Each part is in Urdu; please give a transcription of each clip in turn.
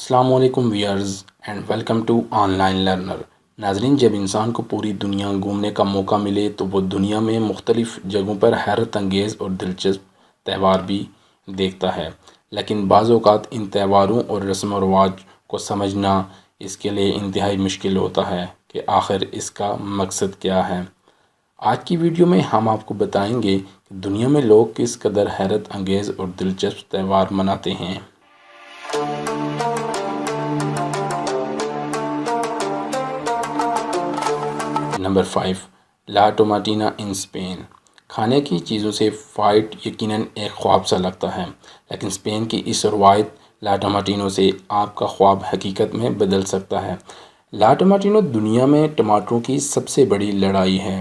السلام علیکم viewers and welcome to online learner. ناظرین، جب انسان کو پوری دنیا گھومنے کا موقع ملے تو وہ دنیا میں مختلف جگہوں پر حیرت انگیز اور دلچسپ تہوار بھی دیکھتا ہے، لیکن بعض اوقات ان تہواروں اور رسم و رواج کو سمجھنا اس کے لیے انتہائی مشکل ہوتا ہے کہ آخر اس کا مقصد کیا ہے۔ آج کی ویڈیو میں ہم آپ کو بتائیں گے کہ دنیا میں لوگ کس قدر حیرت انگیز اور دلچسپ تہوار مناتے ہیں۔ نمبر 5، لا ٹوماٹینا ان اسپین۔ کھانے کی چیزوں سے فائٹ یقیناً ایک خواب سا لگتا ہے، لیکن اسپین کی اس روایت لا ٹوماٹینو سے آپ کا خواب حقیقت میں بدل سکتا ہے۔ لا ٹوماٹینو دنیا میں ٹماٹروں کی سب سے بڑی لڑائی ہے،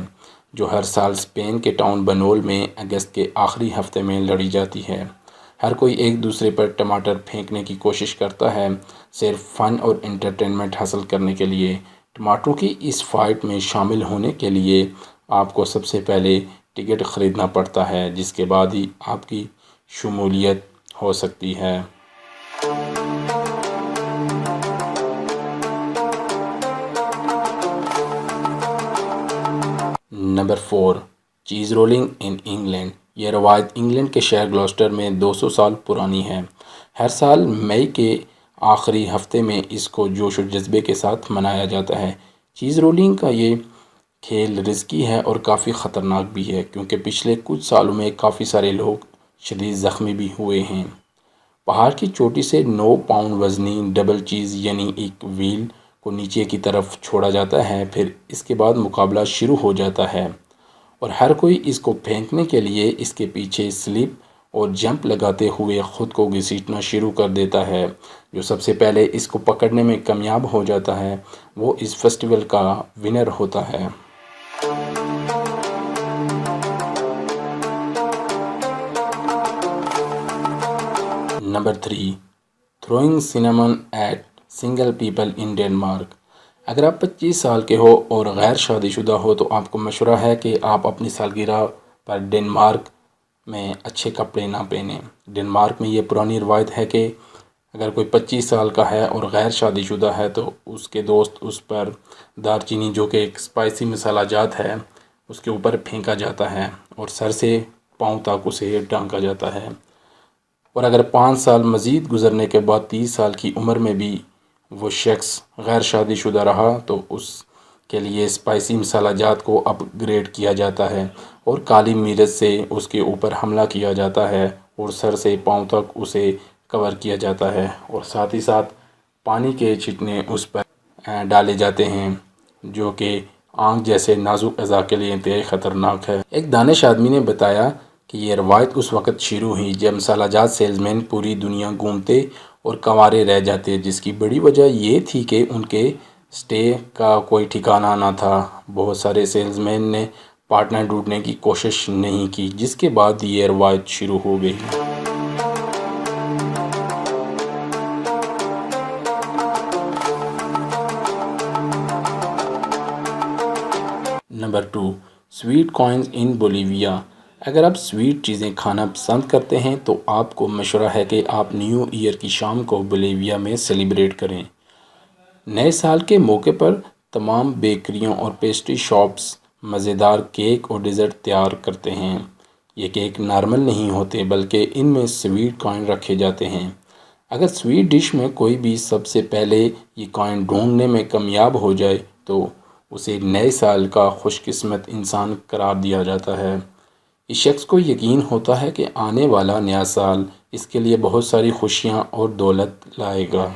جو ہر سال اسپین کے ٹاؤن بنول میں اگست کے آخری ہفتے میں لڑی جاتی ہے۔ ہر کوئی ایک دوسرے پر ٹماٹر پھینکنے کی کوشش کرتا ہے، صرف فن اور انٹرٹینمنٹ حاصل کرنے کے لیے۔ ٹماٹروں کی اس فائٹ میں شامل ہونے کے لیے آپ کو سب سے پہلے ٹکٹ خریدنا پڑتا ہے، جس کے بعد ہی آپ کی شمولیت ہو سکتی ہے۔ نمبر 4، چیز رولنگ ان انگلینڈ۔ یہ روایت انگلینڈ کے شہر گلوسٹر میں 200 سال پرانی ہے۔ ہر سال مئی کے آخری ہفتے میں اس کو جوش و جذبے کے ساتھ منایا جاتا ہے۔ چیز رولنگ کا یہ کھیل رسکی ہے اور کافی خطرناک بھی ہے، کیونکہ پچھلے کچھ سالوں میں کافی سارے لوگ شدید زخمی بھی ہوئے ہیں۔ پہاڑ کی چوٹی سے 9 پاؤنڈ وزنی ڈبل چیز یعنی ایک وہیل کو نیچے کی طرف چھوڑا جاتا ہے، پھر اس کے بعد مقابلہ شروع ہو جاتا ہے اور ہر کوئی اس کو پھینکنے کے لیے اس کے پیچھے سلپ اور جمپ لگاتے ہوئے خود کو گھسیٹنا شروع کر دیتا ہے۔ جو سب سے پہلے اس کو پکڑنے میں کامیاب ہو جاتا ہے وہ اس فیسٹیول کا ونر ہوتا ہے۔ Number 3، throwing cinnamon at single people in Denmark. اگر آپ 25 سال کے ہو اور غیر شادی شدہ ہو تو آپ کو مشورہ ہے کہ آپ اپنی سالگرہ پر ڈنمارک میں اچھے کپڑے نہ پہنیں۔ ڈنمارک میں یہ پرانی روایت ہے کہ اگر کوئی 25 سال کا ہے اور غیر شادی شدہ ہے تو اس کے دوست اس پر دارچینی، جو کہ ایک اسپائسی مسالہ جات ہے، اس کے اوپر پھینکا جاتا ہے اور سر سے پاؤں تک اسے ڈھانکا جاتا ہے، اور اگر 5 سال مزید گزرنے کے بعد 30 سال کی عمر میں بھی وہ شخص غیر شادی شدہ رہا تو اس کے لیے اسپائسی مسالہ جات کو اپ گریڈ کیا جاتا ہے اور کالی مرچ سے اس کے اوپر حملہ کیا جاتا ہے اور سر سے پاؤں تک اسے کور کیا جاتا ہے، اور ساتھ ہی ساتھ پانی کے چھٹنے اس پر ڈالے جاتے ہیں، جو کہ آنکھ جیسے نازک اعضاء کے لیے انتہائی خطرناک ہے۔ ایک دانش آدمی نے بتایا کہ یہ روایت اس وقت شروع ہوئی جب مسالہ جات سیلز مین پوری دنیا گھومتے اور کنوارے رہ جاتے، جس کی بڑی وجہ یہ تھی کہ ان کے اسٹے کا کوئی ٹھکانہ نہ تھا۔ بہت سارے سیلز مین نے پارٹنر ڈھونڈنے کی کوشش نہیں کی، جس کے بعد یہ روایت شروع ہو گئی۔ نمبر 2، سویٹ کوائنز ان بولیویا۔ اگر آپ سویٹ چیزیں کھانا پسند کرتے ہیں تو آپ کو مشورہ ہے کہ آپ نیو ایئر کی شام کو بولیویا میں سیلیبریٹ کریں۔ نئے سال کے موقع پر تمام بیکریوں اور پیسٹری شاپس مزیدار کیک اور ڈیزرٹ تیار کرتے ہیں۔ یہ کیک نارمل نہیں ہوتے بلکہ ان میں سویٹ کوائن رکھے جاتے ہیں۔ اگر سویٹ ڈش میں کوئی بھی سب سے پہلے یہ کوائن ڈھونڈنے میں کامیاب ہو جائے تو اسے نئے سال کا خوش قسمت انسان قرار دیا جاتا ہے۔ اس شخص کو یقین ہوتا ہے کہ آنے والا نیا سال اس کے لیے بہت ساری خوشیاں اور دولت لائے گا۔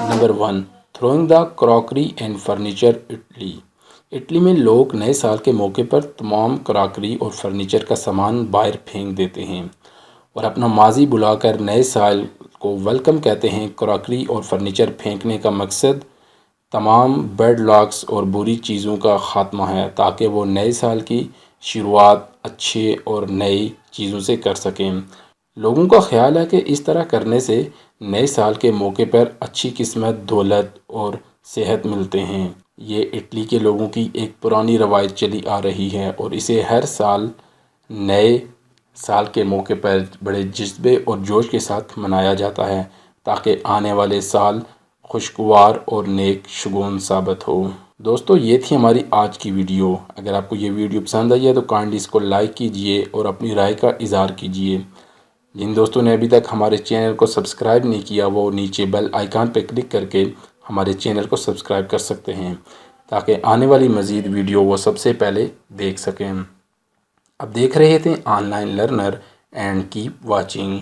Number 1، throwing the crockery and furniture Italy. Italy میں لوگ نئے سال کے موقع پر تمام کراکری اور فرنیچر کا سامان باہر پھینک دیتے ہیں اور اپنا ماضی بلا کر نئے سال کو ویلکم کہتے ہیں۔ کراکری اور فرنیچر پھینکنے کا مقصد تمام بیڈ لاکس اور بری چیزوں کا خاتمہ ہے، تاکہ وہ نئے سال کی شروعات اچھے اور نئی چیزوں سے کر سکیں۔ لوگوں کا خیال ہے کہ اس طرح کرنے سے نئے سال کے موقع پر اچھی قسمت، دولت اور صحت ملتے ہیں۔ یہ اٹلی کے لوگوں کی ایک پرانی روایت چلی آ رہی ہے اور اسے ہر سال نئے سال کے موقع پر بڑے جذبے اور جوش کے ساتھ منایا جاتا ہے تاکہ آنے والے سال خوشگوار اور نیک شگون ثابت ہو۔ دوستو یہ تھی ہماری آج کی ویڈیو۔ اگر آپ کو یہ ویڈیو پسند آئی ہے تو کائنڈلی اس کو لائک کیجئے اور اپنی رائے کا اظہار کیجئے۔ جن دوستوں نے ابھی تک ہمارے چینل کو سبسکرائب نہیں کیا وہ نیچے بیل آئیکن پہ کلک کر کے ہمارے چینل کو سبسکرائب کر سکتے ہیں تاکہ آنے والی مزید ویڈیو وہ سب سے پہلے دیکھ سکیں۔ اب دیکھ رہے تھے on line learner and keep watching.